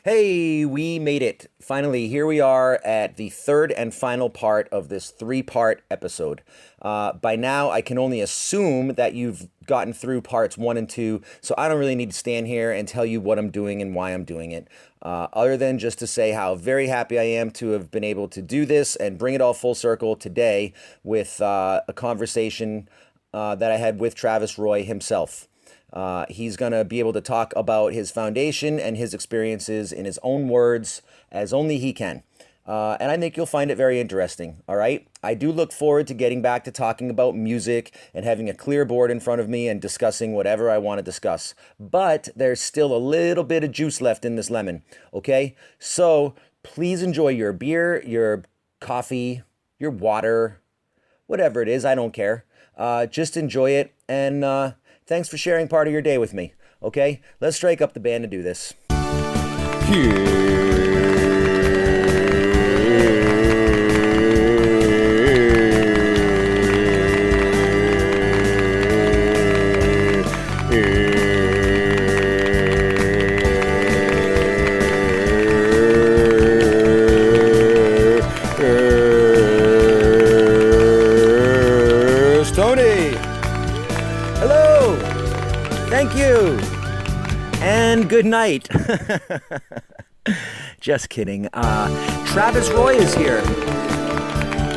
Hey, we made it. Finally, here we are at the third and final part of this three-part episode. By now, I can only assume that you've gotten through parts one and two, so I don't really need to stand here and tell you what I'm doing and why I'm doing it. Other than just to say how very happy I am to have been able to do this and bring it all full circle today with a conversation that I had with Travis Roy himself. He's going to be able to talk about his foundation and his experiences in his own words as only he can. And I think you'll find it very interesting. All right. I do look forward to getting back to talking about music and having a clear board in front of me and discussing whatever I want to discuss. But there's still a little bit of juice left in this lemon. Okay. So please enjoy your beer, your coffee, your water, whatever it is. I don't care. Just enjoy it. And thanks for sharing part of your day with me. Okay, let's strike up the band and do this. Tony! Hello! Thank you! And good night. Just kidding. Travis Roy is here.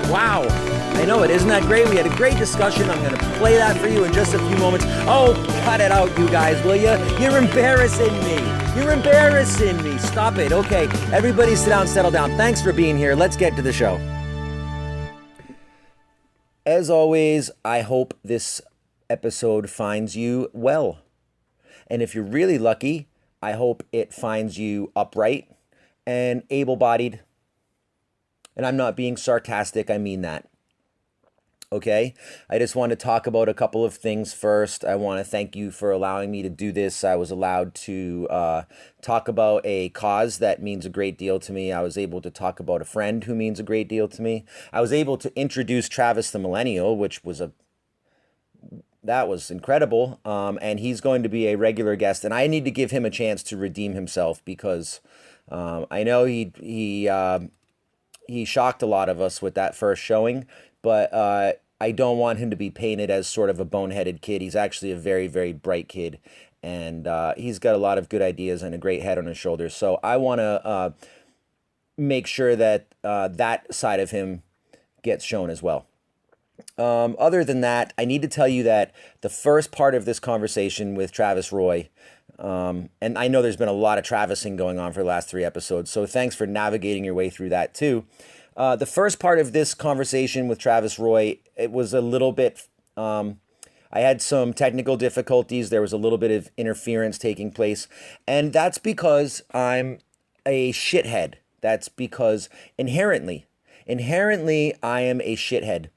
Wow. I know it. Isn't that great? We had a great discussion. I'm going to play that for you in just a few moments. Oh, cut it out, you guys, will you? You're embarrassing me. You're embarrassing me. Stop it. Okay, everybody sit down, settle down. Thanks for being here. Let's get to the show. As always, I hope this episode finds you well. And if you're really lucky, I hope it finds you upright and able-bodied. And I'm not being sarcastic, I mean that. Okay? I just want to talk about a couple of things first. I want to thank you for allowing me to do this. I was allowed to talk about a cause that means a great deal to me. I was able to talk about a friend who means a great deal to me. I was able to introduce Travis the Millennial, which was that was incredible. And he's going to be a regular guest, and I need to give him a chance to redeem himself because I know he shocked a lot of us with that first showing, but I don't want him to be painted as sort of a boneheaded kid. He's actually a very, very bright kid, and he's got a lot of good ideas and a great head on his shoulders. So I want to make sure that that side of him gets shown as well. Other than that, I need to tell you that the first part of this conversation with Travis Roy, and I know there's been a lot of Travising going on for the last three episodes, so thanks for navigating your way through that too. The first part of this conversation with Travis Roy, it was a little bit, I had some technical difficulties. There was a little bit of interference taking place, and that's because I'm a shithead. That's because inherently, I am a shithead.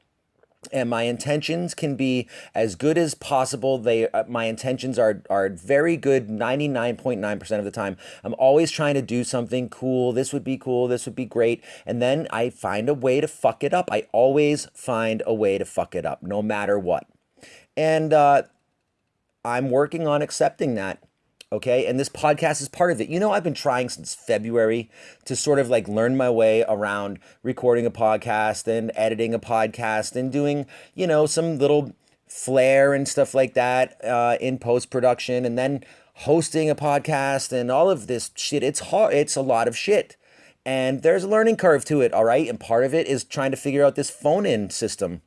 And my intentions can be as good as possible. My intentions are very good 99.9% of the time. I'm always trying to do something cool. This would be cool. This would be great. And then I find a way to fuck it up. I always find a way to fuck it up, no matter what. And I'm working on accepting that. Okay, and this podcast is part of it. You know, I've been trying since February to sort of like learn my way around recording a podcast and editing a podcast and doing, you know, some little flair and stuff like that in post-production, and then hosting a podcast and all of this shit. It's hard. It's a lot of shit. And there's a learning curve to it, all right? And part of it is trying to figure out this phone-in system.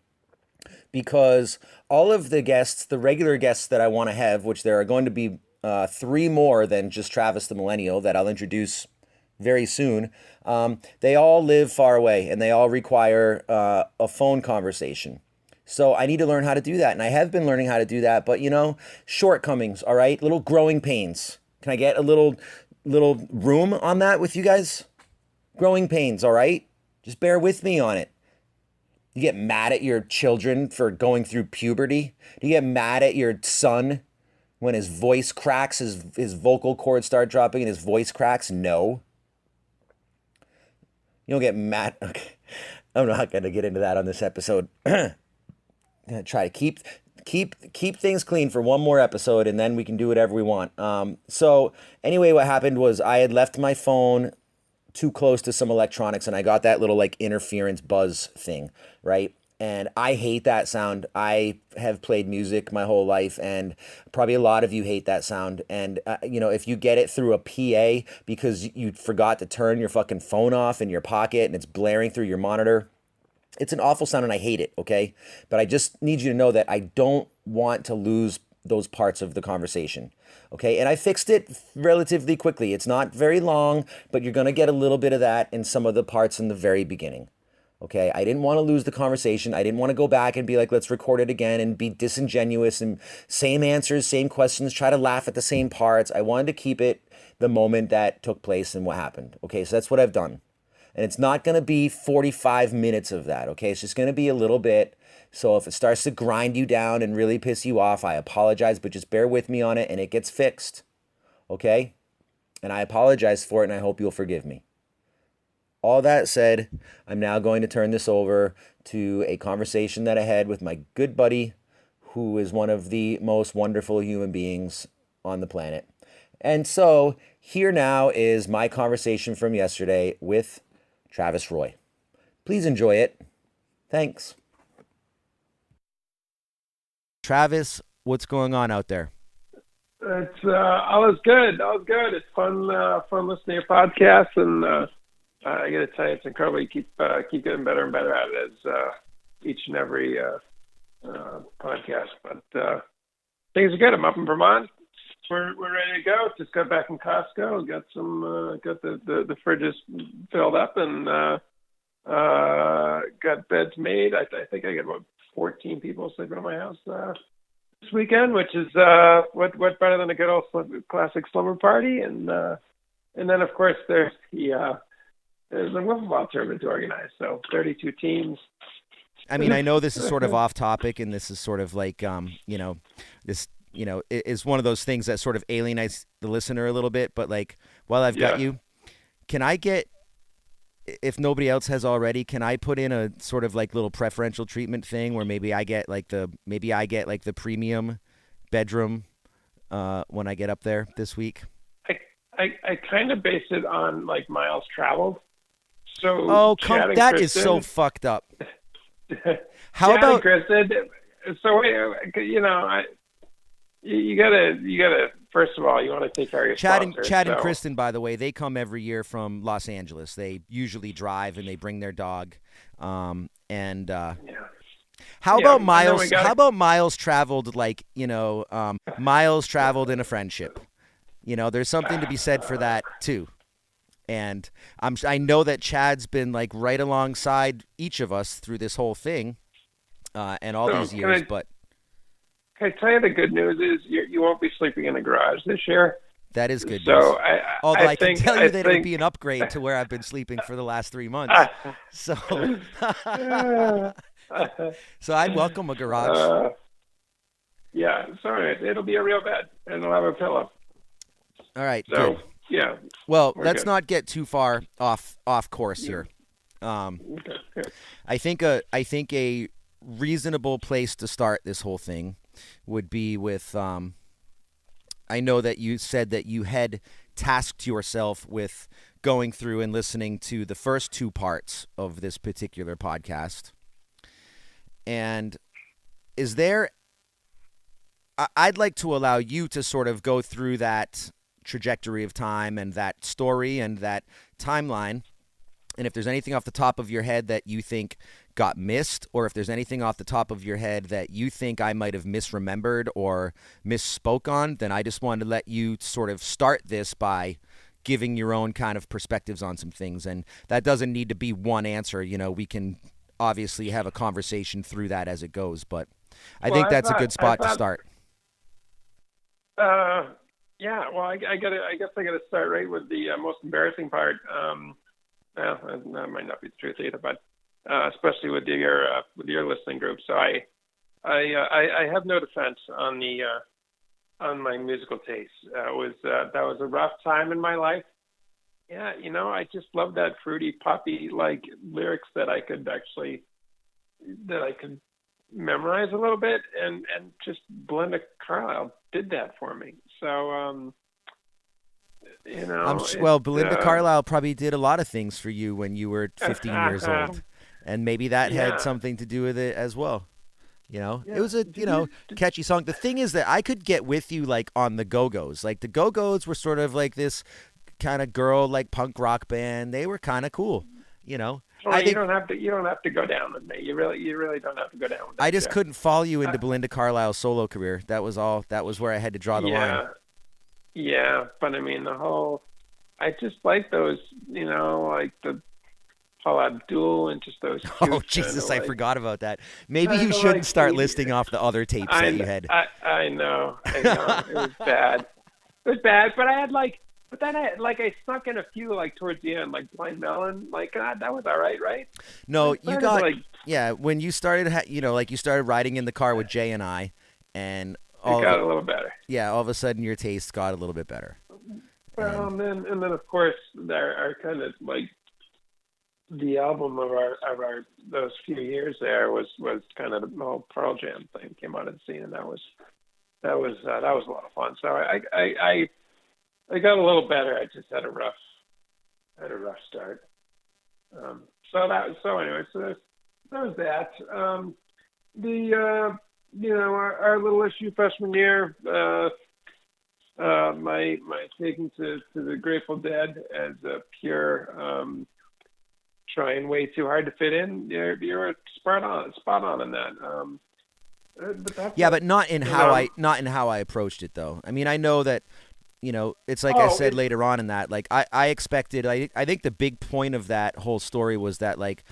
Because all of the guests, the regular guests that I want to have, which there are going to be three more than just Travis the Millennial that I'll introduce very soon. They all live far away and they all require a phone conversation. So I need to learn how to do that. And I have been learning how to do that, but you know, shortcomings, all right? Little growing pains. Can I get a little room on that with you guys? Growing pains, all right? Just bear with me on it. You get mad at your children for going through puberty? Do you get mad at your son when his voice cracks, his vocal cords start dropping and his voice cracks? No. You don't get mad. Okay. I'm not going to get into that on this episode. I'm going to try to keep keep things clean for one more episode, and then we can do whatever we want. So anyway, what happened was I had left my phone too close to some electronics, and I got that little like interference buzz thing, right? And I hate that sound. I have played music my whole life, and probably a lot of you hate that sound. And if you get it through a PA because you forgot to turn your fucking phone off in your pocket and it's blaring through your monitor, it's an awful sound and I hate it, okay? But I just need you to know that I don't want to lose those parts of the conversation, okay? And I fixed it relatively quickly. It's not very long, but you're going to get a little bit of that in some of the parts in the very beginning, okay? I didn't want to lose the conversation. I didn't want to go back and be like, let's record it again and be disingenuous and same answers, same questions, try to laugh at the same parts. I wanted to keep it the moment that took place and what happened, okay? So that's what I've done. And it's not going to be 45 minutes of that, okay? It's just going to be a little bit. So if it starts to grind you down and really piss you off, I apologize, but just bear with me on it and it gets fixed, okay? And I apologize for it and I hope you'll forgive me. All that said, I'm now going to turn this over to a conversation that I had with my good buddy, who is one of the most wonderful human beings on the planet. And so here now is my conversation from yesterday with Travis Roy. Please enjoy it. Thanks. Travis, what's going on out there? It's all is good. All is good. It's fun listening to your podcast, and I got to tell you, it's incredible. You keep getting better and better at it as each and every podcast. But things are good. I'm up in Vermont. We're ready to go. Just got back from Costco. Got the fridges filled up and got beds made. I think I got about 14 people sleeping in my house this weekend, which is what better than a good old classic slumber party. And then of course there's the wiffle ball tournament to organize. So 32 teams. I mean, I know this is sort of off topic, and this is sort of like this. Is one of those things that sort of alienates the listener a little bit. But like, while I've got you, can I get, if nobody else has already, can I put in a sort of like little preferential treatment thing where maybe I get like the premium bedroom when I get up there this week? I kind of base it on like miles traveled. So that is so fucked up. How about Kristen? So you gotta first of all, you want to take care of your sponsors. Chad and Kristen, by the way, they come every year from Los Angeles. They usually drive and they bring their dog. How about miles? How about miles traveled? Like miles traveled in a friendship. There's something to be said for that too. And I know that Chad's been like right alongside each of us through this whole thing, and all these years. But can I tell you the good news is you won't be sleeping in the garage this year. That is good news. So although I can tell you that it would be an upgrade to where I've been sleeping for the last 3 months. So I'd welcome a garage. Yeah, sorry, it'll be a real bed, and it'll have a pillow. All right, so, good. Yeah. Well, let's not get too far off course here. Okay. I think a reasonable place to start this whole thing would be with I know that you said that you had tasked yourself with going through and listening to the first 2 parts of this particular podcast. And is there I'd like to allow you to sort of go through that trajectory of time and that story and that timeline. And if there's anything off the top of your head that you think got missed, or if there's anything off the top of your head that you think I might have misremembered or misspoke on, then I just wanted to let you sort of start this by giving your own kind of perspectives on some things. And that doesn't need to be one answer. We can obviously have a conversation through that as it goes, but I think that's a good spot to start. Yeah, well, I guess I gotta start right with the most embarrassing part. That might not be the truth either, but especially with your listening group. So I have no defense on my musical taste. That was a rough time in my life. Yeah, I just love that fruity poppy like lyrics that I could memorize a little bit, and just Belinda Carlisle did that for me. So Well, it Belinda Carlisle probably did a lot of things for you when you were 15 years old, and maybe that had yeah, something to do with it as well. It yeah. was a, Did you? catchy song. The thing is that I could get with you like on the Go-Go's. Like the Go-Go's were sort of like this kind of girl like punk rock band. They were kind of cool, you know. Well, I you think don't have to. You don't have to go down with me. You really don't have to go down with I that, just Jeff. couldn't follow you Uh, into Belinda Carlisle's solo career. That was all. That was where I had to draw the line. yeah, yeah. But I mean, the whole. I just like those. Like the Paul Abdul and just those Oh cute kind of Jesus, I like forgot about that. Maybe you kind of shouldn't like start listing off the other tapes that you had. I know it was bad. It was bad, but I had like. But then I snuck in a few like towards the end, like Blind Melon. Like God, that was all right, right? No, I you started got like yeah. When you started, like you started riding in the car with Jay and I, and it all of got it, a little better. yeah, all of a sudden your taste got a little bit better. Well, And and then of course there are kind of like the album of our those few years there was kind of the whole Pearl Jam thing came out of the scene, and that was a lot of fun. So I got a little better. I just had a rough start. So anyway, that was that. Our little issue freshman year. My taking to the Grateful Dead as a pure trying way too hard to fit in. You're spot on in that. But that's yeah, but not in you how know. I approached it though. I mean, I know that it's like I Oh, said later on in that. Like I expected. I think the big point of that whole story was that like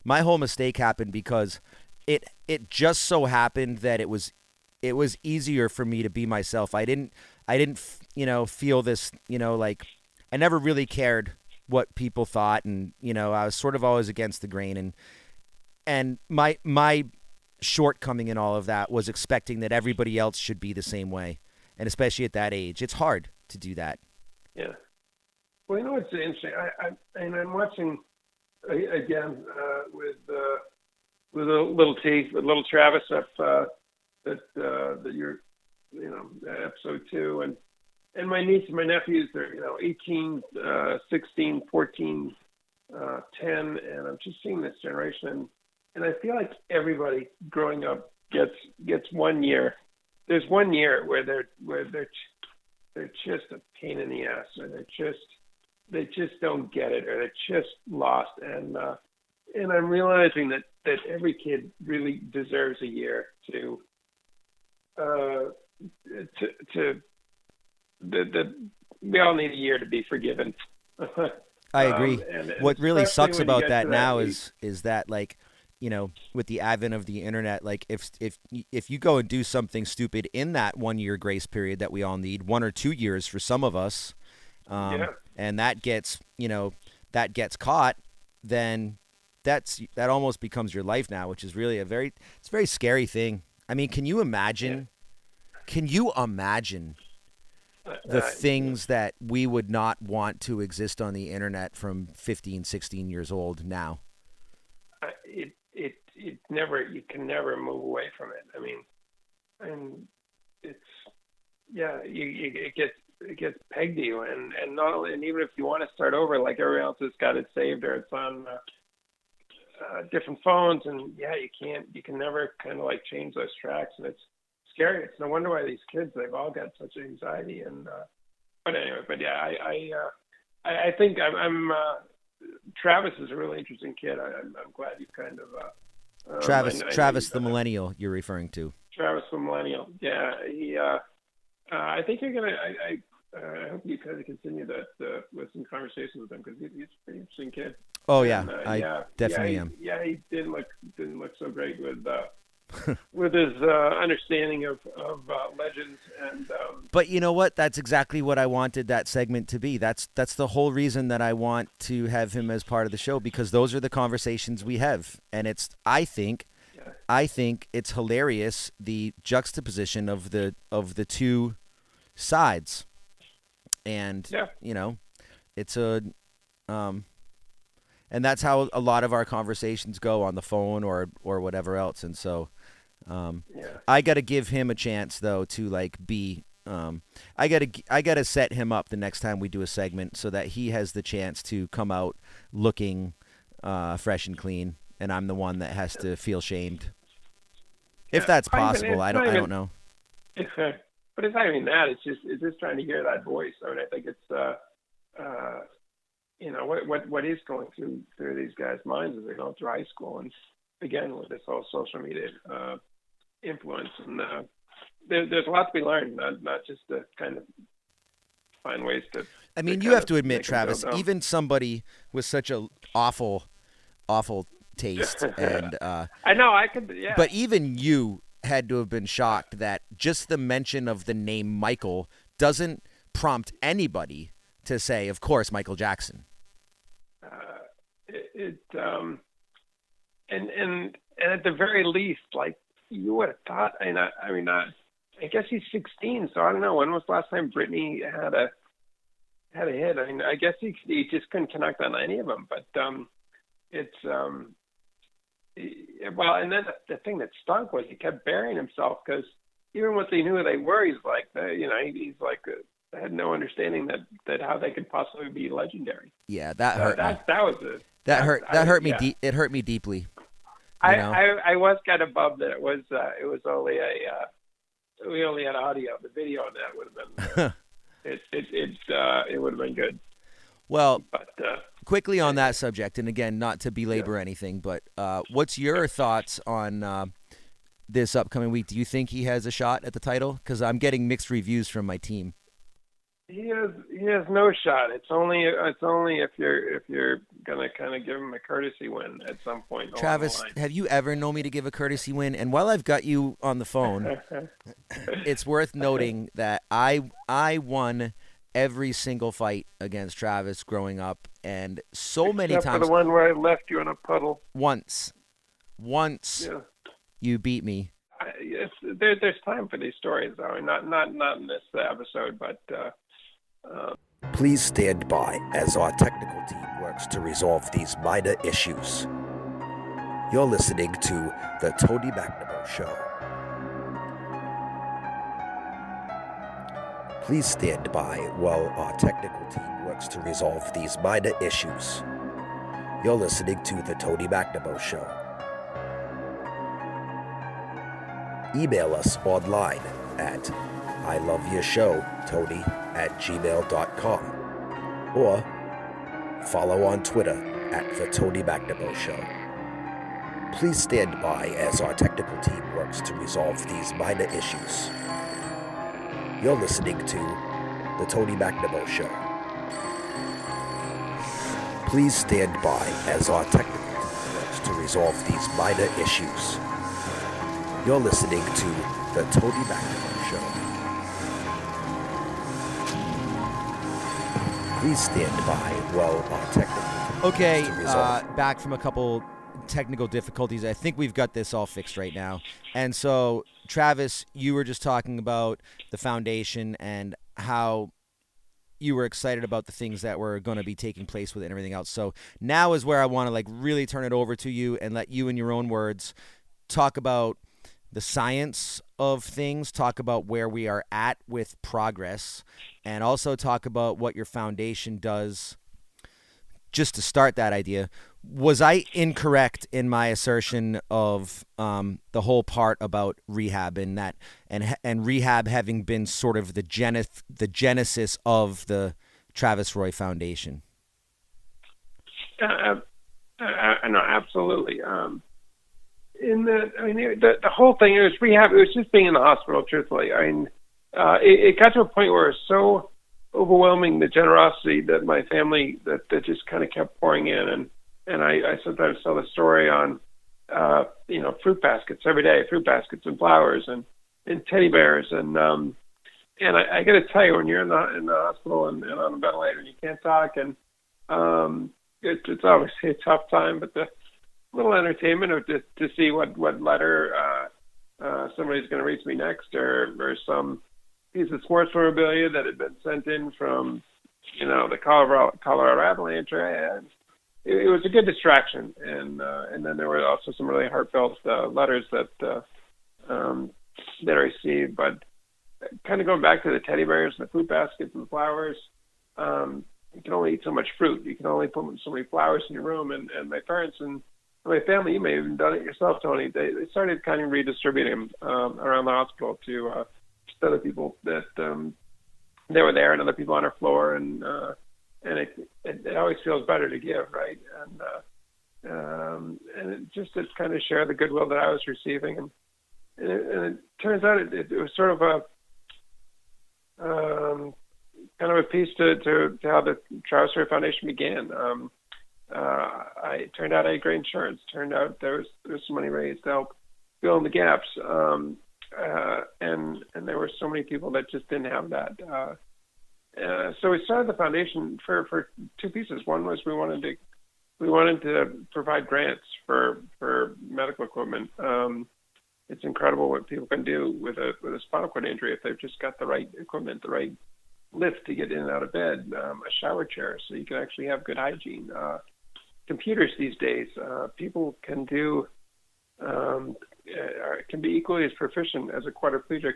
my whole mistake happened because it just so happened that it was easier for me to be myself. I didn't feel this, like I never really cared what people thought, and I was sort of always against the grain, and my shortcoming in all of that was expecting that everybody else should be the same way, and especially at that age, it's hard to do that. Yeah. Well, what's interesting. I'm watching again with a little T, with little Travis up that you're episode 2, and my niece and my nephews, they're 18, 16, 14, 10, and I'm just seeing this generation, and I feel like everybody growing up gets 1 year. There's 1 year where they're just a pain in the ass, or they just don't get it, or they're just lost, and I'm realizing that every kid really deserves a year uh, to that we all need a year to be forgiven. I agree. And What really especially sucks when you about get that to that now age. is that like, with the advent of the internet, like if you go and do something stupid in that 1 year grace period that we all need, 1 or 2 years for some of us, Yeah, and that gets caught, then that almost becomes your life now, which is really it's a very scary thing. I mean, can you yeah. imagine? Can you imagine the Yeah. things that we would not want to exist on the internet from 15, 16 years old now? It never, you can never move away from it. I mean, and it's yeah, it gets pegged to you, and not only, and even if you want to start over, like everyone else has got it saved or it's on different phones, and yeah, you can never kind of like change those tracks, and it's scary. It's no wonder why these kids, they've all got such anxiety, and but anyway, but yeah, I think I'm Travis is a really interesting kid. I'm glad you kind of I know Travis you the millennial you're referring to. Travis the millennial. Yeah, he. I think you're gonna. I hope you kind of continue that with some conversations with him, because he's a pretty interesting kid. Oh yeah, And I definitely am. he didn't look so great with his understanding of legends, and But you know what? That's exactly what I wanted that segment to be. That's the whole reason that I want to have him as part of the show, because those are the conversations we have, and yeah, I think it's hilarious, the juxtaposition of the two sides, and yeah, it's um and that's how a lot of our conversations go on the phone or whatever else, and so Yeah. I got to give him a chance though to like be. I gotta set him up the next time we do a segment so that he has the chance to come out looking fresh and clean, and I'm the one that has to feel shamed. If Yeah. that's Or even- possible, it's I not don't know. But it's not even that. It's just trying to hear that voice. I mean, I think it's what is going through these guys' minds as they go through high school, and again with this whole social media influence, and there's a lot to be learned, not just to kind of find ways to. I mean, to you kind have of to admit, make them feel Travis, dumb. even somebody with such a awful taste, and I know I could, yeah. but even you had to have been shocked that just the mention of the name Michael doesn't prompt anybody to say, of course, Michael Jackson. And at the very least, like you would have thought. I guess he's 16, so I don't know. When was the last time Britney had a hit? I mean, I guess he just couldn't connect on any of them. But well, and then the thing that stunk was he kept burying himself because even once he knew who they were, he's like, he's like had no understanding that how they could possibly be legendary. Yeah, that hurt me. That hurt me. Yeah. It hurt me deeply. I was kind of bummed that it was only we only had audio. The video on that would have been it would have been good. Well, but quickly on that subject, and again, not to belabor anything, but what's your thoughts on this upcoming week? Do you think he has a shot at the title? Because I'm getting mixed reviews from my team. He has no shot. It's only if you're gonna kind of give him a courtesy win at some point. Travis, have you ever known me to give a courtesy win? And while I've got you on the phone, it's worth noting that I won every single fight against Travis growing up, and many Except times. For the one where I left you in a puddle. Once, yeah. You beat me. There's time for these stories, though. Not in this episode, but. Please stand by as our technical team works to resolve these minor issues. You're listening to The Tony McNamara Show. Please stand by while our technical team works to resolve these minor issues. You're listening to The Tony McNamara Show. Email us online at iloveyourshow@gmail.com or follow on Twitter at The Tony McNamara Show. Please stand by as our technical team works to resolve these minor issues. You're listening to The Tony McNamara Show. Please stand by as our technical team works to resolve these minor issues. You're listening to The Tony McNamara Show. Please stand by while our technical team Okay, works to resolve. back from a couple technical difficulties. I think we've got this all fixed right now. And so, Travis, you were just talking about the foundation and how you were excited about the things that were going to be taking place with it and everything else. So now is where I want to like really turn it over to you and let you, in your own words, talk about the science of things, talk about where we are at with progress, and also talk about what your foundation does. Just to start that idea, was I incorrect in my assertion of the whole part about rehab and that and rehab having been sort of the genesis of the Travis Roy Foundation? No, absolutely. The whole thing, it was rehab. It was just being in the hospital. Truthfully, I mean, it got to a point where it was so overwhelming, the generosity that my family that just kind of kept pouring in, and I sometimes tell the story on fruit baskets every day, fruit baskets and flowers and teddy bears, and I got to tell you, when you're in the hospital and on a ventilator and you can't talk, and it's obviously a tough time, but the little entertainment of to see what letter somebody's going to reach me next, or some piece of sports memorabilia that had been sent in from, the Colorado Avalanche. It was a good distraction, and then there were also some really heartfelt letters that that I received. But kind of going back to the teddy bears and the fruit baskets and the flowers, you can only eat so much fruit. You can only put so many flowers in your room. And my parents and my family, you may have even done it yourself, Tony, they started kind of redistributing them around the hospital to other people that they were there and other people on our floor. And it always feels better to give, right? And it just to kind of share the goodwill that I was receiving. And it turns out it was sort of a kind of a piece to how the Travis Story Foundation began. It turned out I had great insurance. Turned out there was some money raised to help fill in the gaps. And there were so many people that just didn't have that. So we started the foundation for two pieces. One was we wanted to provide grants for medical equipment. It's incredible what people can do with a spinal cord injury if they've just got the right equipment, the right lift to get in and out of bed, a shower chair so you can actually have good hygiene. Computers these days, people can do can be equally as proficient as a quadriplegic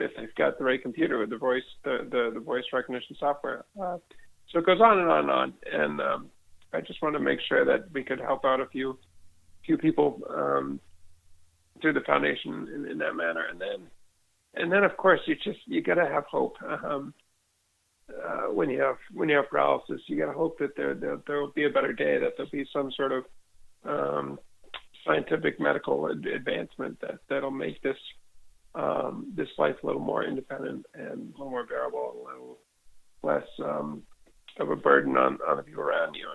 if they've got the right computer with the voice recognition software. So it goes on and on and on. And I just wanted to make sure that we could help out a few people through the foundation in that manner. And then of course you gotta have hope. When you have paralysis, you gotta hope that there will be a better day, that there'll be some sort of scientific medical advancement that'll make this life a little more independent and a little more bearable, a little less of a burden on the people around you.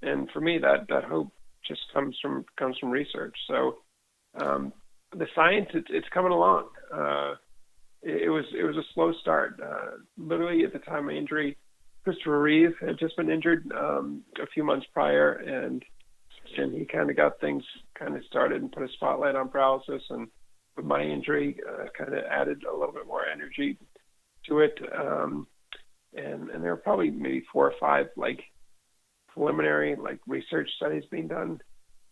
And for me, that hope just comes from research. So the science, it's coming along. It was a slow start. Literally at the time of my injury, Christopher Reeve had just been injured a few months prior, and he kind of got things kind of started and put a spotlight on paralysis. And with my injury, kind of added a little bit more energy to it. And there were probably maybe 4 or 5 preliminary research studies being done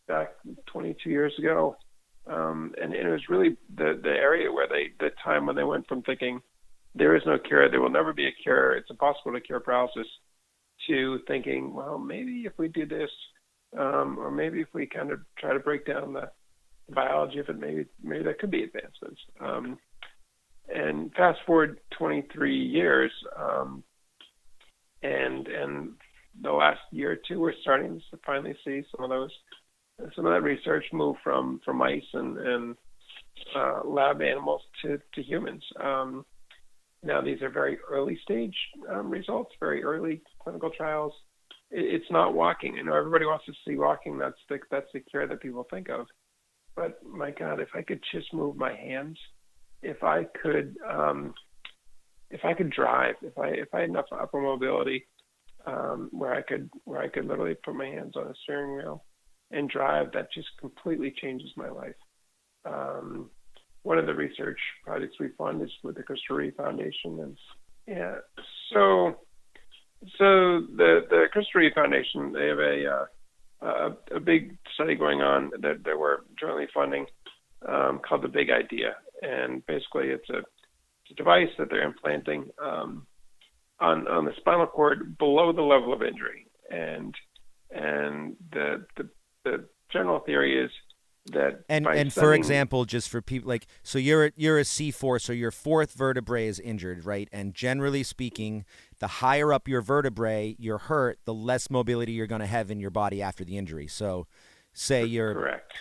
back 22 years ago. And it was really the area where the time when they went from thinking there is no cure, there will never be a cure, it's impossible to cure paralysis, to thinking, well, maybe if we do this, or maybe if we kind of try to break down the biology of it, maybe there could be advancements. And fast forward 23 years, and the last year or two, we're starting to finally see some of that research move from mice and lab animals to humans. Now these are very early stage results, very early clinical trials. It's not walking. Everybody wants to see walking. That's the cure that people think of. But my God, if I could just move my hands, if I could drive, if I had enough upper mobility where I could literally put my hands on a steering wheel and drive, that just completely changes my life. One of the research projects we fund is with the Christopher Reeve Foundation, and yeah, so the Christopher Reeve Foundation, they have a big study going on that we're jointly funding called The Big Idea, and basically it's a device that they're implanting on the spinal cord below the level of injury, and the general theory is that for example, just for people so you're a C4, so your 4th vertebrae is injured, right? And generally speaking, the higher up your vertebrae you're hurt, the less mobility you're going to have in your body after the injury. So say you're correct.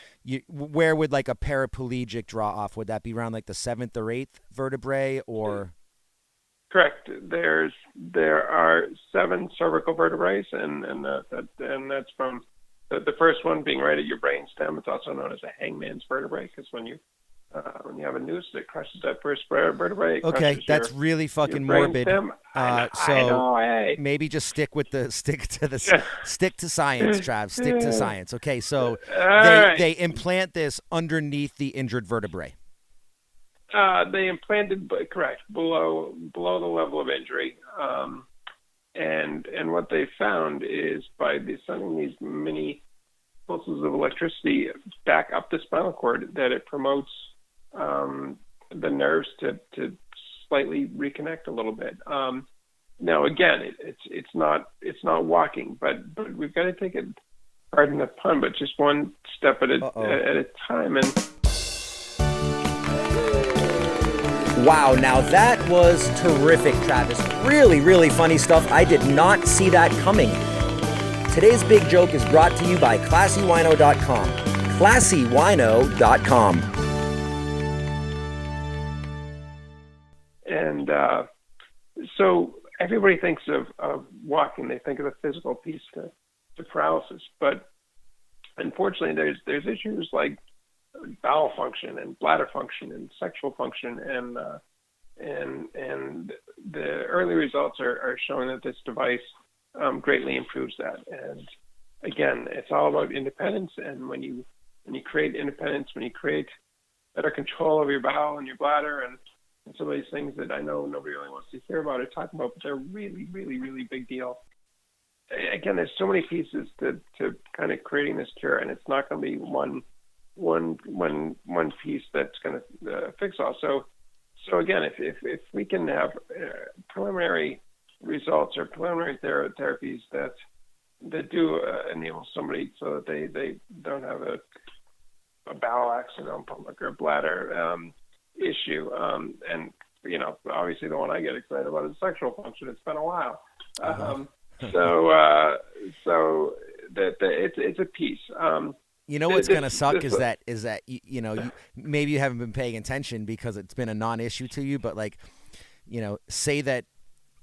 Where would a paraplegic draw off? Would that be around the 7th or 8th vertebrae, or? Correct. There are 7 cervical vertebrae, and that's from the first one being right at your brainstem. It's also known as a hangman's vertebrae, because when you have a noose that crushes that first vertebrae, okay, that's really fucking morbid. I know, hey. Maybe just stick to science, Trav. Stick to science. Okay, so they implant this underneath the injured vertebrae. They implanted, correct, below the level of injury. And what they found is by sending these mini pulses of electricity back up the spinal cord, that it promotes the nerves to slightly reconnect a little bit. Now again, it's not walking, but we've got to take it, pardon the pun, but just one step at a time. And wow, now that was terrific, Travis. Really, really funny stuff. I did not see that coming. Today's big joke is brought to you by ClassyWino.com. ClassyWino.com. And so everybody thinks of walking. They think of the physical piece to paralysis, but unfortunately, there's issues like bowel function and bladder function and sexual function, and the early results are showing that this device greatly improves that. And again, it's all about independence. And when you create independence, when you create better control over your bowel and your bladder and some of these things that I know nobody really wants to hear about or talk about, but they're really, really, really big deal. Again, there's so many pieces to kind of creating this cure, and it's not going to be one piece that's going to fix all. So again, if we can have preliminary results or preliminary therapies that do enable somebody so that they don't have a bowel accident or a bladder issue, and obviously the one I get excited about is sexual function. It's been a while. So that it's a piece. What's going to suck is that maybe you haven't been paying attention because it's been a non-issue to you, but say that,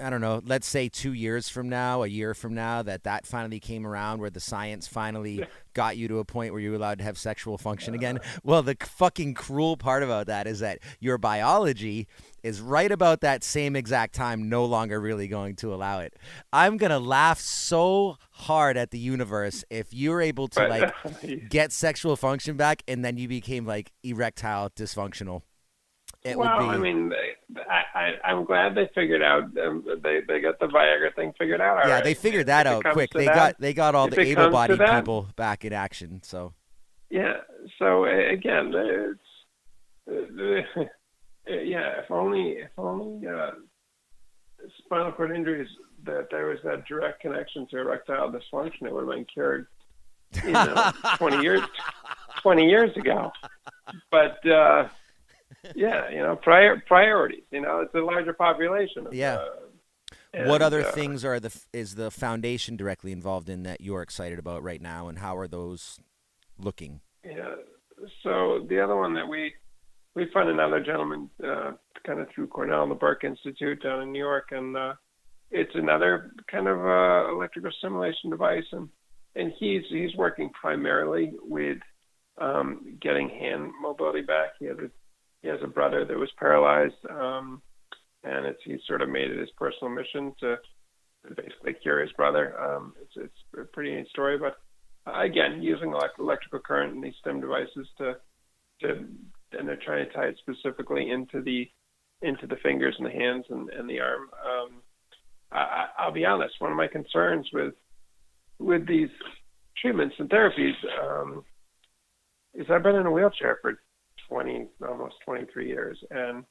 I don't know, let's say 2 years from now, a year from now, that finally came around where the science finally got you to a point where you're allowed to have sexual function again. Well, the fucking cruel part about that is that your biology is right about that same exact time no longer really going to allow it. I'm going to laugh so hard at the universe if you're able to get sexual function back and then you became erectile dysfunctional. It would be... I mean, I'm glad they figured out. They got the Viagra thing figured out. Yeah, right. they figured that out quick. They got all the able-bodied people back in action. So. Yeah. So again, if only spinal cord injuries, that there was that direct connection to erectile dysfunction, it would have been cured 20 years ago. But priorities, it's a larger population. What other things is the foundation directly involved in that you're excited about right now, and how are those looking? Yeah. So the other one that we found another gentleman kind of through Cornell and the Burke Institute down in New York, and it's another kind of electrical stimulation device, and he's working primarily with getting hand mobility back. He has a brother that was paralyzed, and he's sort of made it his personal mission to basically cure his brother. It's a pretty neat story, but again, using electrical current and these stim devices and they're trying to tie it specifically into the fingers and the hands and the arm. I'll be honest, one of my concerns with these treatments and therapies is I've been in a wheelchair for almost 23 years, and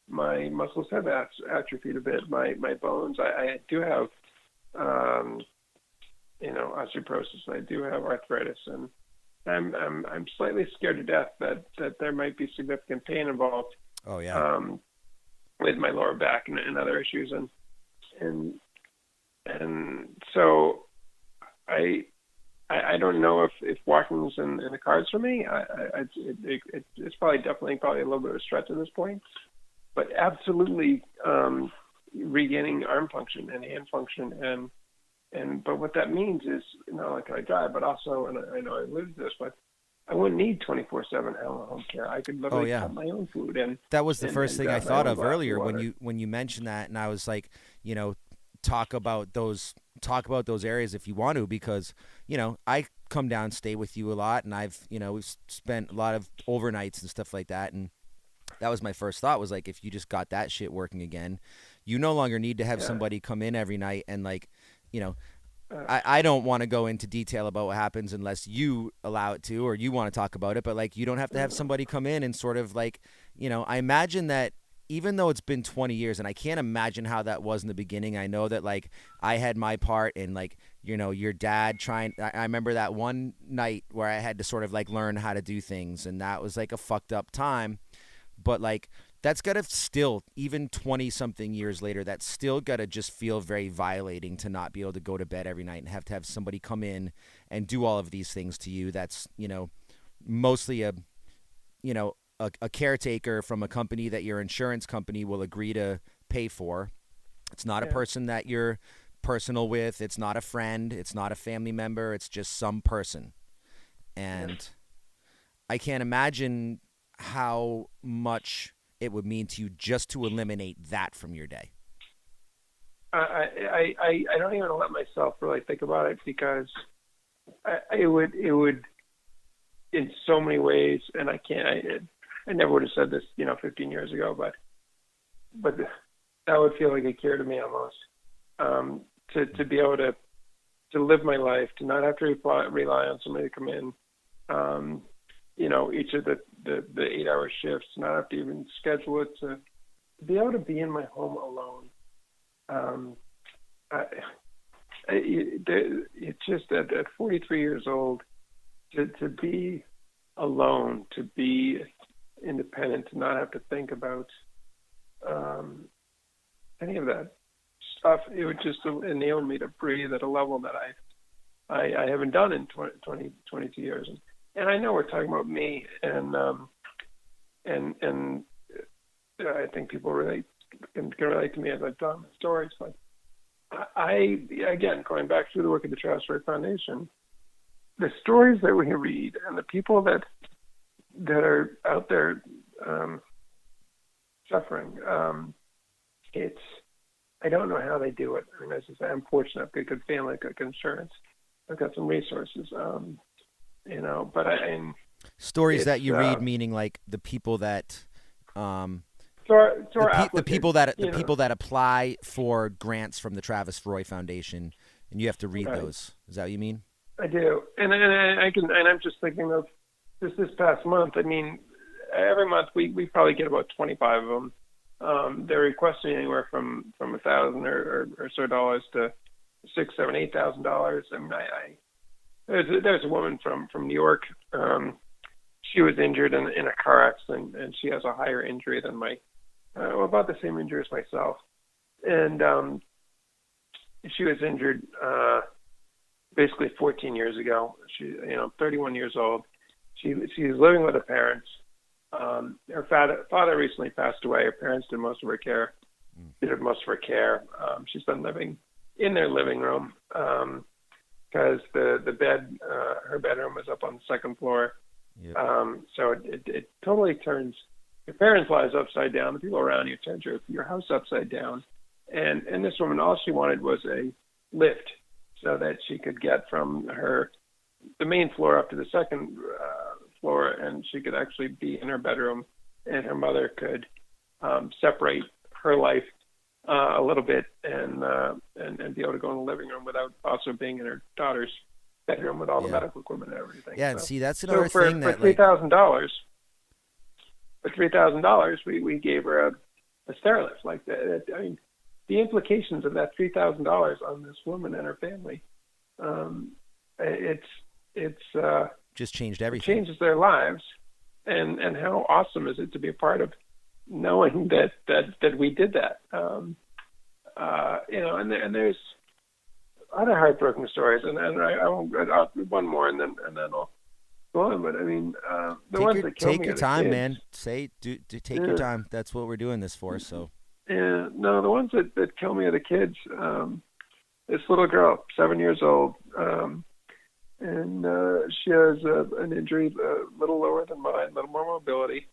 my muscles have atrophied a bit. My bones, I do have, osteoporosis, and I do have arthritis, and I'm slightly scared to death that there might be significant pain involved. Oh yeah. With my lower back and other issues, and so I don't know if walking's in the cards for me. It's definitely a little bit of a stretch at this point, but absolutely regaining arm function and hand function, but what that means is not only can I drive, but also, and I know I alluded to this, but I wouldn't need 24/7 home care. I could literally cut my own food. And that was the first thing I thought of earlier when you mentioned that, and I was like, talk about those areas if you want to, because I come down, stay with you a lot, and we've spent a lot of overnights and stuff like that, and that was my first thought, was if you just got that shit working again, you no longer need to have somebody come in every night and I don't want to go into detail about what happens unless you allow it to, or you want to talk about it. But like, you don't have to have somebody come in and sort of like, I imagine that even though it's been 20 years, and I can't imagine how that was in the beginning. I know that like I had my part in like, your dad I remember that one night where I had to sort of like learn how to do things, and that was like a fucked up time. But like, that's got to still, even 20 something years later, that's still got to just feel very violating to not be able to go to bed every night and have to have somebody come in and do all of these things to you. That's, mostly a caretaker from a company that your insurance company will agree to pay for. It's not a person that you're personal with. It's not a friend. It's not a family member. It's just some person. And I can't imagine how much it would mean to you just to eliminate that from your day. I don't even let myself really think about it, because it would in so many ways, and I never would have said this 15 years ago, but that would feel like a cure to me almost, to be able to live my life, to not have to rely on somebody to come in, each of the 8-hour shifts, not have to even schedule it, to be able to be in my home alone. It's just at 43 years old, to be alone, to be independent, to not have to think about any of that stuff. It would just enable me to breathe at a level that I haven't done in 22 years. And I know we're talking about me, and I think people can relate to me as I've done the stories. But again, going back through the work of the Travis Roy Foundation, the stories that we read and the people that are out there suffering, I don't know how they do it. I mean, as I say, I'm fortunate. I've got a good family, I've got good insurance, I've got some resources. But stories that you read, meaning like the people that, the people that apply for grants from the Travis Roy Foundation, and you have to read those. Is that what you mean? I do, and I'm just thinking of this past month. I mean, every month we probably get about 25 of them. They're requesting anywhere from $1,000 or so dollars to $6,000, $7,000, $8,000. I mean, there's a woman from New York. She was injured in a car accident, and she has a higher injury than about the same injury as myself. And she was injured basically 14 years ago. She, 31 years old. She's living with her parents. Her father recently passed away. Her parents did most of her care. She's been living in their living room because the bed, her bedroom was up on the second floor. Yep. So it totally turns your parents' lives upside down. The people around you turn your house upside down. And this woman, all she wanted was a lift so that she could get from the main floor up to the second floor, and she could actually be in her bedroom, and her mother could separate her life a little bit and be able to go in the living room without also being in her daughter's bedroom with all the medical equipment and everything. Yeah, and see, that's another for thing that $3,000, we gave her a Stairlift like that. I mean, the implications of that $3,000 on this woman and her family, it's just changed everything. It changes their lives, and how awesome is it to be a part of knowing that we did that. And there's other heartbroken stories, and I won't. I'll one more, and then I'll go on. But I mean, take your time, man. Take your time. That's what we're doing this for. So. Yeah, no, the ones that kill me are the kids. This little girl, 7 years old, and she has an injury a little lower than mine, a little more mobility.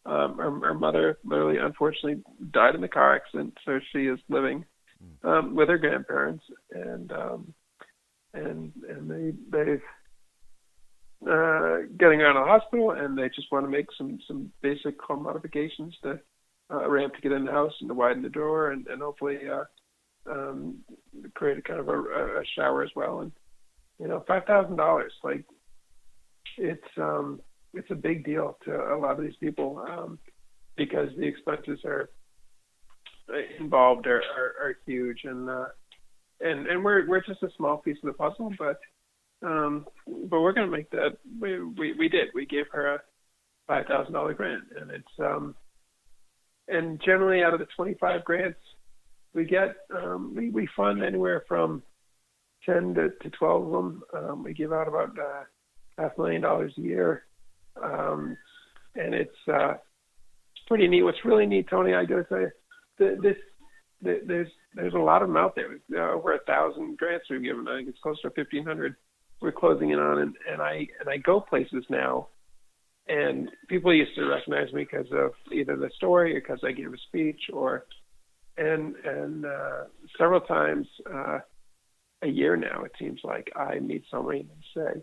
Her mother literally, unfortunately, died in the car accident, so she is living with her grandparents, and they've getting her out of the hospital, and they just want to make some basic home modifications to ramp to get in the house and to widen the door, and hopefully created kind of a shower as well. And $5,000, like it's a big deal to a lot of these people, because the expenses are involved are huge, and we're just a small piece of the puzzle, but we're going to make that. We gave her a $5,000 grant, and it's and generally out of the 25 grants we get, we fund anywhere from 10 to 12 of them. We give out about $500,000 a year, and it's pretty neat. What's really neat, Tony, I gotta tell you, there's a lot of them out there. Over 1,000 grants we've given. I think it's close to 1,500. We're closing in on, and I go places now, and people used to recognize me because of either the story or because I gave a speech, and several times a year now, it seems like I meet somebody and say,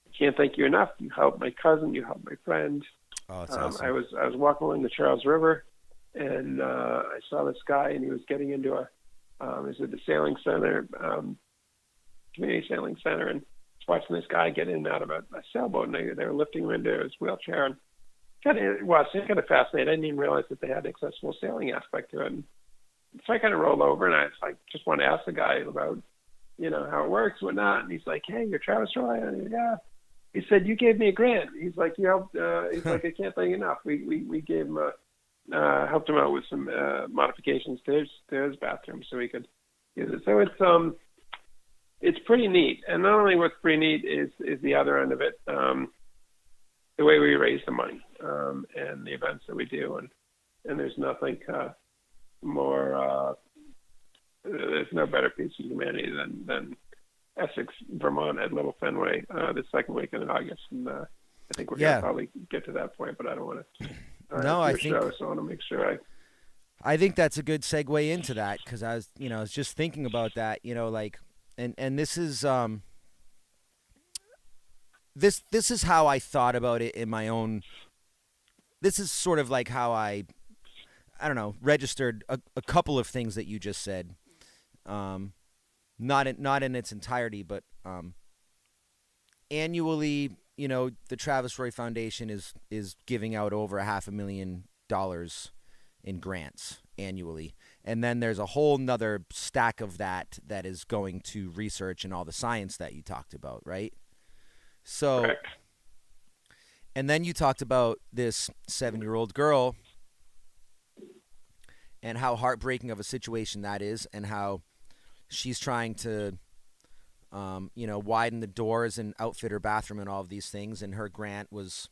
"I can't thank you enough. You helped my cousin. You helped my friend." Oh, that's awesome. I was walking along the Charles River, and I saw this guy, and he was getting into the sailing center, community sailing center, and I was watching this guy get in and out of a sailboat, and they were lifting him into his wheelchair, and it was kind of fascinating. I didn't even realize that they had an accessible sailing aspect to it. And so I kind of rolled over, and I just want to ask the guy about, how it works, whatnot. And he's like, "Hey, you're Travis Roy?" And yeah. He said, "You gave me a grant." He's like, "You helped." He's like, "I can't thank you enough. We gave him helped him out with some modifications to his bathroom so he could use it." So it's pretty neat. And not only what's pretty neat is the other end of it, the way we raise the money, and the events that we do, and there's nothing more. There's no better piece of humanity than Essex, Vermont, at Little Fenway, the second weekend in August, and I think we're gonna probably get to that point, but I don't want to. No, I think. So I want to make sure I think that's a good segue into that, because I was just thinking about that, and this is this is how I thought about it in my own. This is sort of like how I don't know, registered a couple of things that you just said. Not in its entirety, but annually, the Travis Roy Foundation is giving out over $500,000 in grants annually, and then there's a whole nother stack of that is going to research and all the science that you talked about, right? So, correct. And then you talked about this 7-year-old girl and how heartbreaking of a situation that is, and how she's trying to, widen the doors and outfit her bathroom and all of these things. And her grant was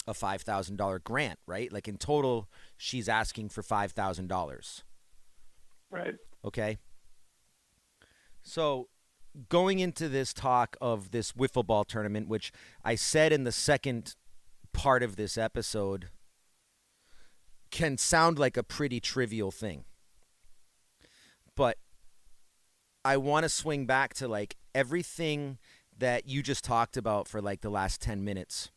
a $5,000 grant, right? Like in total, she's asking for $5,000. Right. Okay. So going into this talk of this wiffle ball tournament, which I said in the second part of this episode, can sound like a pretty trivial thing. But I want to swing back to like everything that you just talked about for like the last 10 minutes.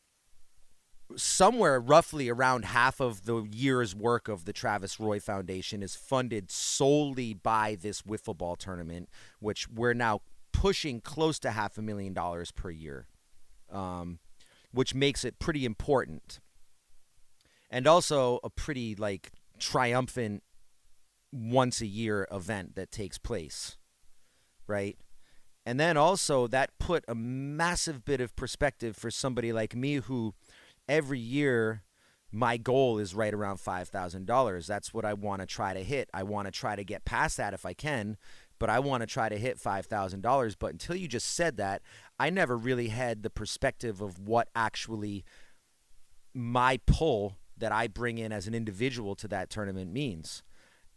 Somewhere roughly around half of the year's work of the Travis Roy Foundation is funded solely by this wiffle ball tournament, which we're now pushing close to $500,000 per year, which makes it pretty important. And also a pretty like triumphant once a year event that takes place. Right. And then also that put a massive bit of perspective for somebody like me who every year my goal is right around $5,000. That's what I want to try to hit. I want to try to get past that if I can, but I want to try to hit $5,000. But until you just said that, I never really had the perspective of what actually my pull that I bring in as an individual to that tournament means.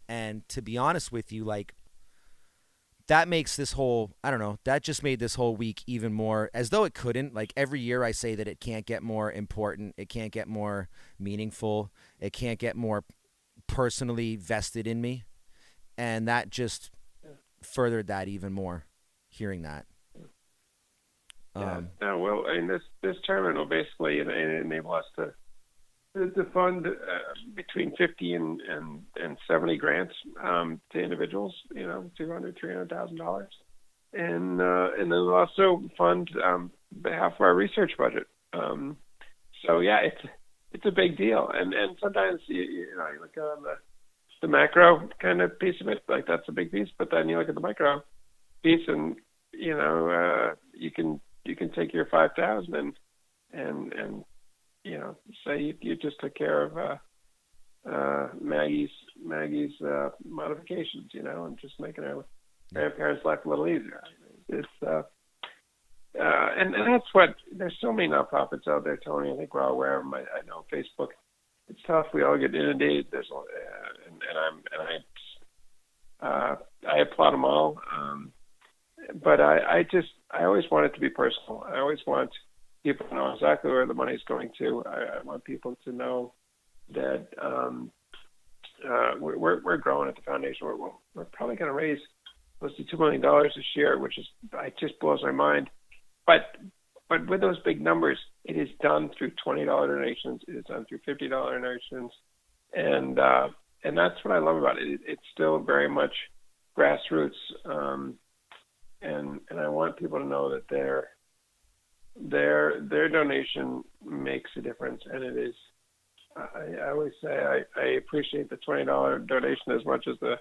And to be honest with you, like, that makes this whole, I don't know, that just made this whole week even more, as though it couldn't. Like every year I say that it can't get more important. It can't get more meaningful. It can't get more personally vested in me. And that just furthered that even more, hearing that. Well, I mean, this tournament will basically enable us to to fund between 50 and 70 grants to individuals, $200,000-$300,000, and then we'll also fund behalf of our research budget. So yeah, it's a big deal, and sometimes you look on the macro kind of piece of it, like that's a big piece, but then you look at the micro piece, and you can take your 5,000 and say you just took care of Maggie's modifications, and just making her grandparents' life a little easier. It's and that's what, there's so many nonprofits out there, Tony. I think we're all aware of them. I know Facebook, it's tough. We all get inundated. There's I applaud them all. But I always want it to be personal. I always want people to know exactly where the money is going to. I want people to know that we're growing at the foundation. We're probably going to raise close to $2 million this year, which just blows my mind. But with those big numbers, it is done through $20 donations. It is done through $50 donations, and that's what I love about it. It's still very much grassroots, and I want people to know that their donation makes a difference, and it is. I always say I appreciate the $20 donation as much as the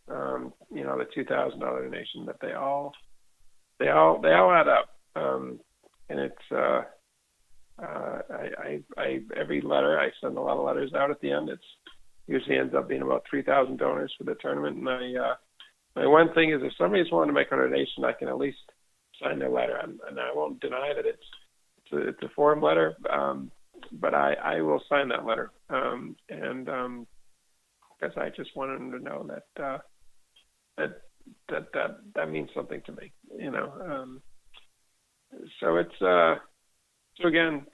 the $2,000 donation. That they all add up, and it's I every letter, I send a lot of letters out at the end. It's usually ends up being about 3,000 donors for the tournament, and my one thing is, if somebody's willing to make a donation, I can at least sign their letter, and I won't deny that it's a form letter, but I will sign that letter, and because I just want them to know that means something to me, So it's so again,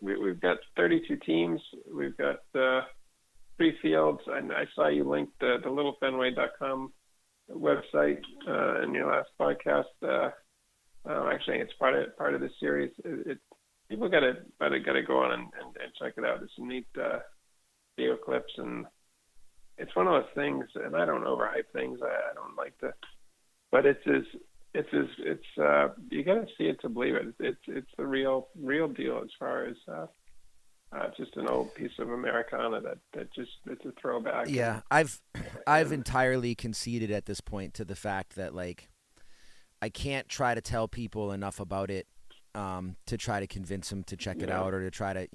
we've got 32 teams, we've got 3 fields, and I saw you linked the littlefenway.com website in your last podcast. Actually, it's part of this series. People gotta go on and check it out. There's some neat video clips, and it's one of those things. And I don't overhype things. I don't like to, but it's you gotta see it to believe it. It's the real deal as far as just an old piece of Americana that just, it's a throwback. Yeah, I've entirely conceded at this point to the fact that, like, I can't try to tell people enough about it to try to convince them to check it out, or to try to,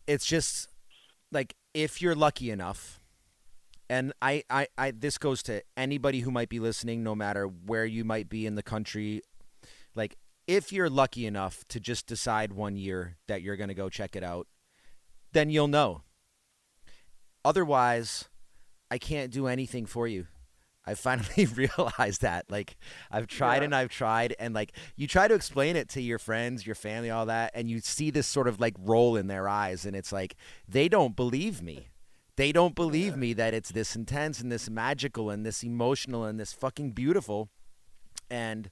it's just like, if you're lucky enough, and I this goes to anybody who might be listening, no matter where you might be in the country, like, if you're lucky enough to just decide one year that you're going to go check it out, then you'll know. Otherwise, I can't do anything for you. I finally realized that. Like, I've tried and I've tried, and like, you try to explain it to your friends, your family, all that, and you see this sort of like roll in their eyes, and it's like, they don't believe me. They don't believe me that it's this intense and this magical and this emotional and this fucking beautiful. And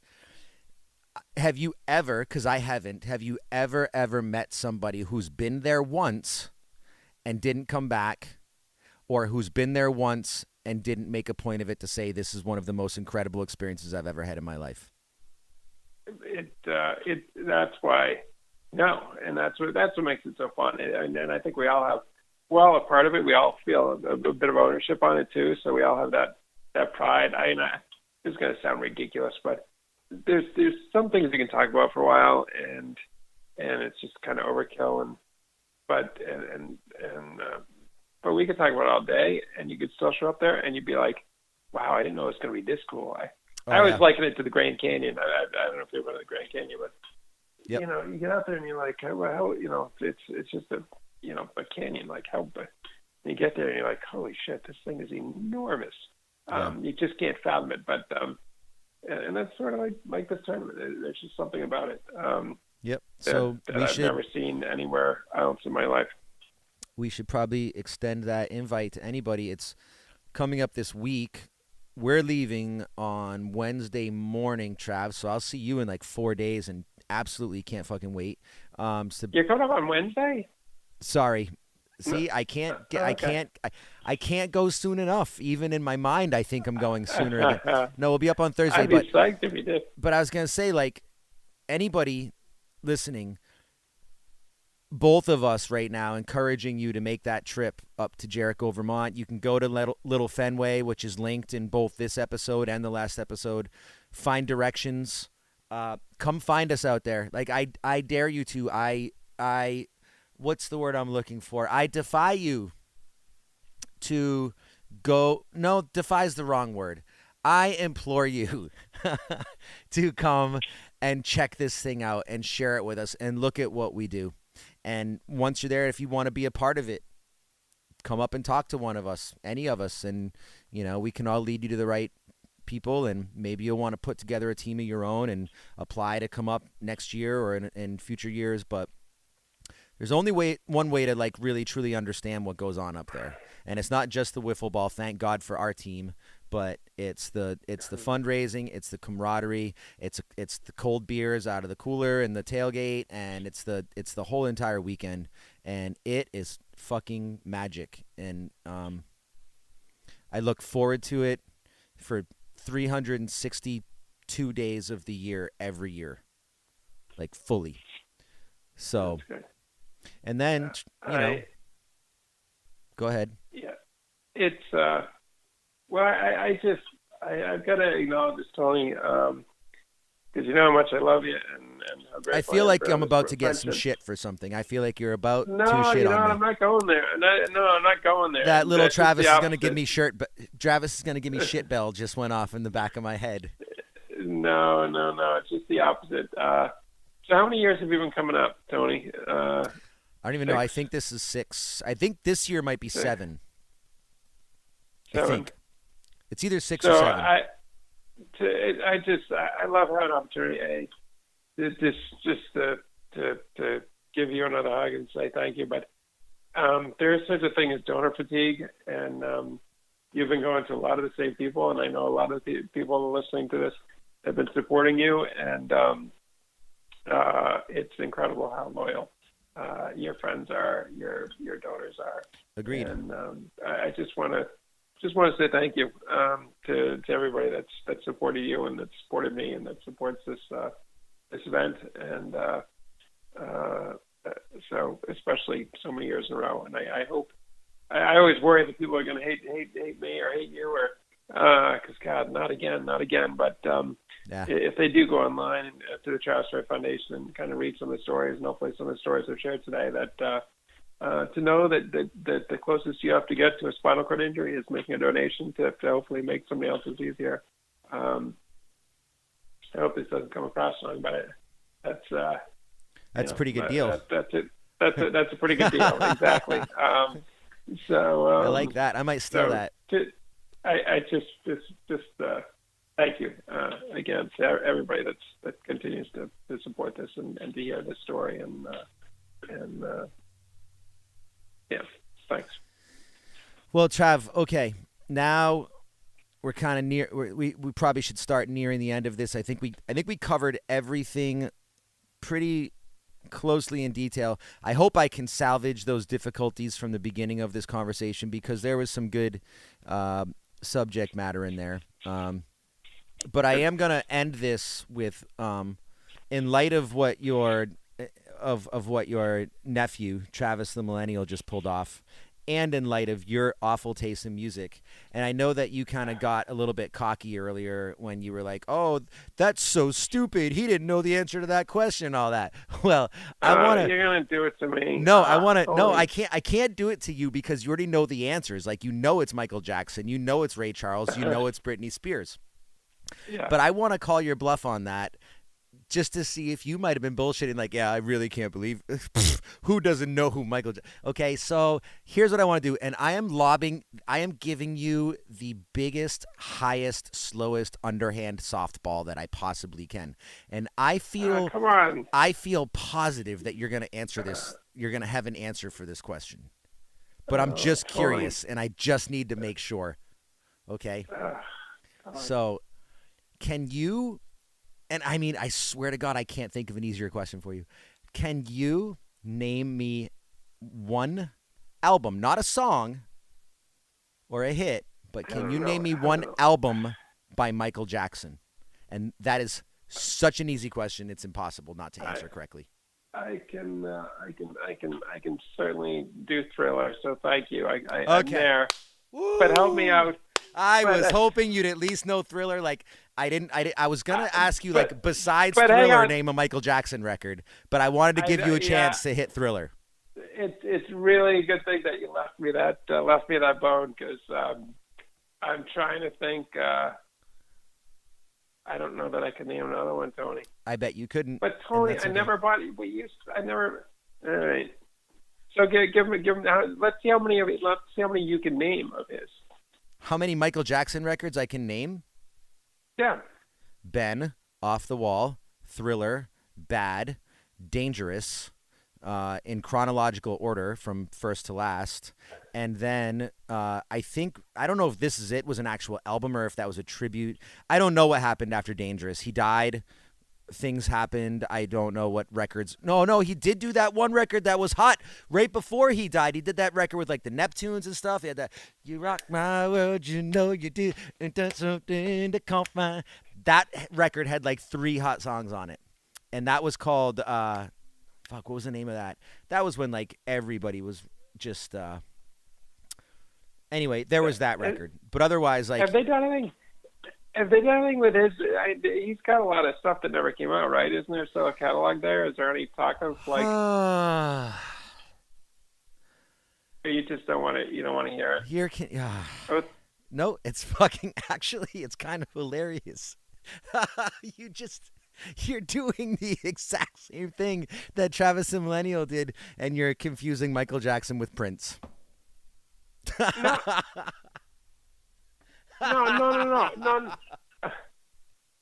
have you ever, because I haven't, have you ever met somebody who's been there once and didn't come back, or who's been there once and didn't make a point of it to say, this is one of the most incredible experiences I've ever had in my life? That's why, no, and that's what makes it so fun. And I think we're all a part of it. We all feel a bit of ownership on it too. So we all have that pride. It's going to sound ridiculous, but there's some things you can talk about for a while, and it's just kind of overkill. But we could talk about it all day, and you could still show up there, and you'd be like, "Wow, I didn't know it was going to be this cool." I always liken it to the Grand Canyon. I don't know if you've been to the Grand Canyon, but yep. You get out there and you're like, well, it's just a canyon. Like, how? You get there and you're like, holy shit, this thing is enormous. You just can't fathom it. But and that's sort of like this tournament. There's just something about it. Yep. So I've never seen anywhere else in my life. We should probably extend that invite to anybody. It's coming up this week. We're leaving on Wednesday morning, Trav, so I'll see you in like 4 days, and absolutely can't fucking wait. You're coming up on Wednesday? Sorry. See, I can't get, I can't go soon enough. Even in my mind, I think I'm going sooner. No, we'll be up on Thursday. I'd be psyched if you did. But I was gonna say, like, anybody listening, both of us right now, encouraging you to make that trip up to Jericho, Vermont. You can go to Little Fenway, which is linked in both this episode and the last episode. Find directions. Come find us out there. Like, I dare you to. What's the word I'm looking for? I defy you to go. No, defy is the wrong word. I implore you to come and check this thing out and share it with us and look at what we do. And once you're there, if you want to be a part of it, come up and talk to one of us, any of us, and, you know, we can all lead you to the right people, and maybe you'll want to put together a team of your own and apply to come up next year or in future years. But there's only one way to, like, really truly understand what goes on up there, and it's not just the wiffle ball. Thank God for our team, but it's the fundraising, it's the camaraderie, it's the cold beers out of the cooler and the tailgate, and it's the whole entire weekend, and it is fucking magic. And I look forward to it for 362 days of the year every year, like, fully. So. And then, go ahead. Yeah, it's well, I've got to acknowledge this, Tony, because you know how much I love you and how great. I feel like I'm about to get some shit for something. I feel like you're about to shit on me. I'm not going there. I'm not going there. That little Travis is going to give me Travis is going to give me shit bell just went off in the back of my head. No. It's just the opposite. So how many years have you been coming up, Tony? I don't even know. I think this is 6. I think this year might be 7. 7. I think it's either 6 or 7. I love having an opportunity just to give you another hug and say thank you. But there is such a thing as donor fatigue, and you've been going to a lot of the same people, and I know a lot of the people listening to this have been supporting you, and it's incredible how loyal your friends are, your donors are. Agreed. And I just want to say thank you to everybody that's supported you and that supported me and that supports this event, and so especially so many years in a row. And I hope, I always worry that people are going to hate me or hate you, or because God, not again. But if they do go online to the Travis Story Foundation and kind of read some of the stories, and hopefully some of the stories I've shared today, that to know that the closest you have to get to a spinal cord injury is making a donation to hopefully make somebody else's easier. I hope this doesn't come across wrong, but that's a pretty good deal. That's it. That's a pretty good deal. Exactly. I like that. I might steal that. I just thank you again to everybody that continues to support this and to hear this story, and yeah, thanks. Well, Trav, okay, now we're kind of near. We probably should start nearing the end of this. I think we covered everything pretty closely in detail. I hope I can salvage those difficulties from the beginning of this conversation, because there was some good subject matter in there. But I am going to end this with, in light of what your nephew Travis the Millennial just pulled off, and in light of your awful taste in music. And I know that you kind of got a little bit cocky earlier when you were like, "Oh, that's so stupid. He didn't know the answer to that question," and all that. Well, I want to. You're gonna do it to me. No, I want to. No, I can't. I can't do it to you, because you already know the answers. Like, you know it's Michael Jackson. You know it's Ray Charles. You know it's Britney Spears. Yeah. But I want to call your bluff on that, just to see if you might have been bullshitting. Like, yeah, I really can't believe who doesn't know who Michael. Okay, so here's what I want to do, and I am giving you the biggest, highest, slowest underhand softball that I possibly can, and I feel come on. I feel positive that you're going to answer this. You're going to have an answer for this question, but I'm just curious, and I just need to make sure. Okay, so can you? And I mean, I swear to God, I can't think of an easier question for you. Can you name me one album, not a song or a hit, but can you name me one album by Michael Jackson? And that is such an easy question. It's impossible not to answer correctly. I can certainly do Thriller. So thank you. I'm there. Woo! But help me out. I was hoping you'd at least know Thriller. Like I was gonna ask you besides Thriller, name a Michael Jackson record, but I wanted to give you a chance to hit Thriller. It's really a good thing that you left me that bone, because I'm trying to think. I don't know that I can name another one, Tony. I bet you couldn't. But Tony, I never bought. I never. All right. So give me. Let's see how many you can name of his. How many Michael Jackson records I can name? Yeah. Ben, Off the Wall, Thriller, Bad, Dangerous, in chronological order from first to last. And then I don't know if This Is It was an actual album or if that was a tribute. I don't know what happened after Dangerous. He died. Things happened. I don't know what records. No, he did do that one record that was hot right before he died. He did that record with like the Neptunes and stuff. He had that, you rock my world, you know you do, and that's something to call mine. That record had like 3 hot songs on it. And that was called, what was the name of that? That was when like everybody was just, anyway, there was that record. But otherwise, like. Have they done anything with his? He's got a lot of stuff that never came out, right? Isn't there still a catalog there? Is there any talk of like? You just don't want to. You don't want to hear it. No, it's fucking. Actually, it's kind of hilarious. You're doing the exact same thing that Travis and Millennial did, and you're confusing Michael Jackson with Prince. No. No.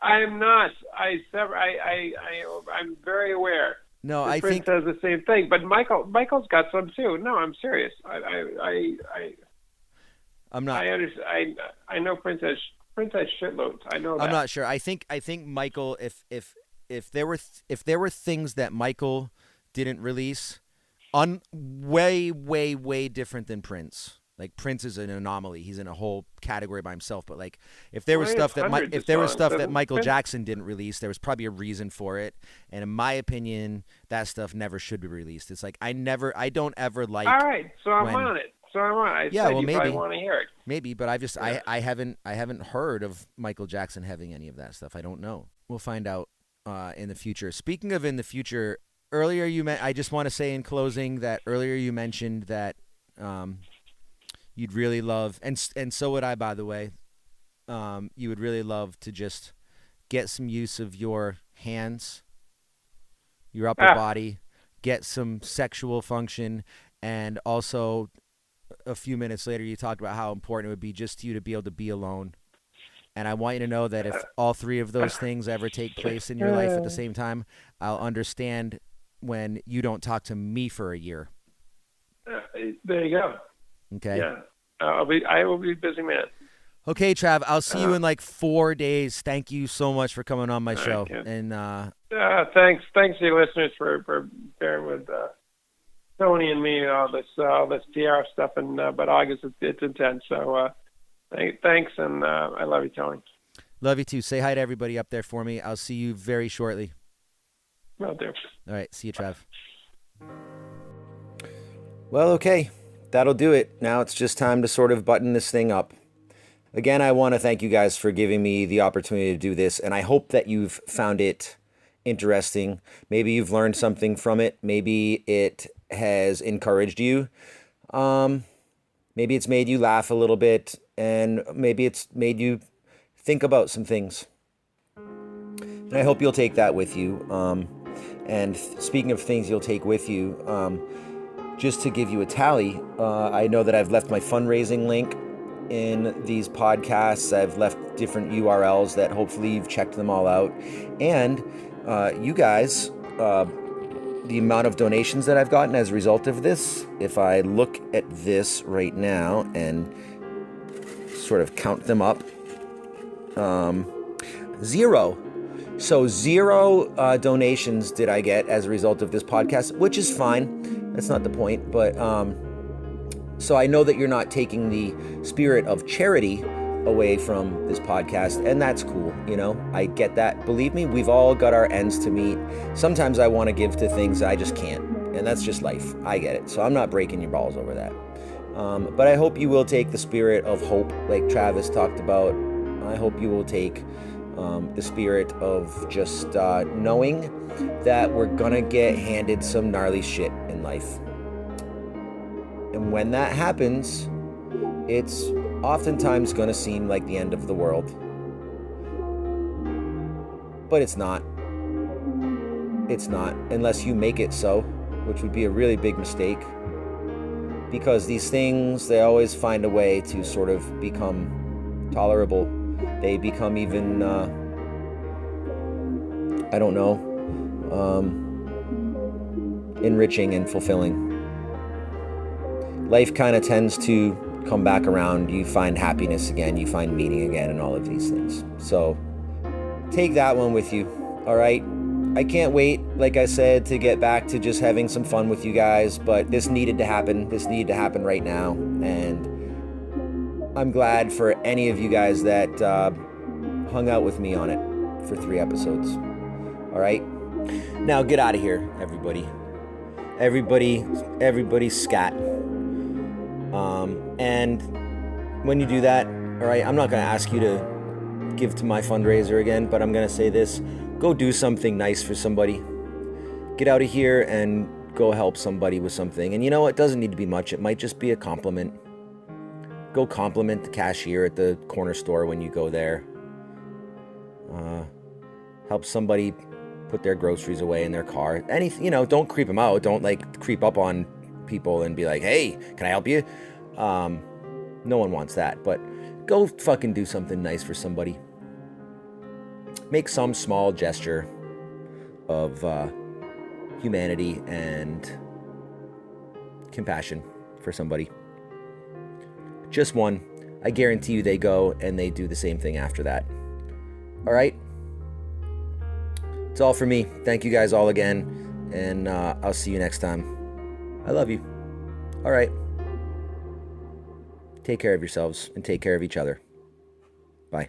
I am not. I'm very aware. No, I Prince think says the same thing, but Michael's got some too. No, I'm serious. I'm not. I understand. I know Prince has shitloads. I know that. I'm not sure. I think Michael, if there were things that Michael didn't release, way different than Prince. Like Prince is an anomaly. He's in a whole category by himself. But like, if there was stuff that Michael Jackson didn't release, there was probably a reason for it. And in my opinion, that stuff never should be released. It's like I don't ever like. All right, so I'm on it. I said you maybe probably want to hear it. Maybe, but I haven't heard of Michael Jackson having any of that stuff. I don't know. We'll find out in the future. Speaking of in the future, earlier I just want to say in closing that earlier you mentioned that. You'd really love, and so would I, by the way, you would really love to just get some use of your hands, your upper body, get some sexual function, and also a few minutes later you talked about how important it would be just you to be able to be alone. And I want you to know that if all 3 of those things ever take place in your life at the same time, I'll understand when you don't talk to me for a year. There you go. Okay. Yeah. I will be a busy man. Okay, Trav. I'll see you in like 4 days. Thank you so much for coming on my show. Right, and thanks to your listeners for bearing with Tony and me all this PR stuff. And but August it's intense. So thanks, and I love you, Tony. Love you too. Say hi to everybody up there for me. I'll see you very shortly. Will do. All right. See you, Trav. Well, okay. That'll do it. Now it's just time to sort of button this thing up. Again, I want to thank you guys for giving me the opportunity to do this, and I hope that you've found it interesting. Maybe you've learned something from it. Maybe it has encouraged you. Maybe it's made you laugh a little bit, and maybe it's made you think about some things. And I hope you'll take that with you. And speaking of things you'll take with you, just to give you a tally, I know that I've left my fundraising link in these podcasts. I've left different URLs that hopefully you've checked them all out. And you guys, the amount of donations that I've gotten as a result of this, if I look at this right now and sort of count them up, 0. So 0 donations did I get as a result of this podcast, which is fine. That's not the point. But so I know that you're not taking the spirit of charity away from this podcast, and that's cool. You know, I get that. Believe me, we've all got our ends to meet. Sometimes I want to give to things I just can't, and that's just life. I get it. So I'm not breaking your balls over that. But I hope you will take the spirit of hope, like Travis talked about. I hope you will take the spirit of just knowing that we're gonna get handed some gnarly shit in life. And when that happens, it's oftentimes gonna seem like the end of the world. But it's not. It's not, unless you make it so, which would be a really big mistake. Because these things, they always find a way to sort of become tolerable. They become even, enriching and fulfilling. Life kind of tends to come back around. You find happiness again, you find meaning again, and all of these things. So take that one with you, all right? I can't wait, like I said, to get back to just having some fun with you guys, but this needed to happen. This needed to happen right now, and I'm glad for any of you guys that hung out with me on it for 3 episodes. All right? Now get out of here, everybody. Everybody scat. And when you do that, all right, I'm not going to ask you to give to my fundraiser again, but I'm going to say this. Go do something nice for somebody. Get out of here and go help somebody with something. And you know, it doesn't need to be much. It might just be a compliment. Go compliment the cashier at the corner store when you go there. Help somebody put their groceries away in their car. Don't creep them out. Don't like creep up on people and be like, hey, can I help you? No one wants that, but go fucking do something nice for somebody. Make some small gesture of humanity and compassion for somebody. Just one. I guarantee you they go and they do the same thing after that. All right? It's all for me. Thank you guys all again, and I'll see you next time. I love you. All right. Take care of yourselves and take care of each other. Bye.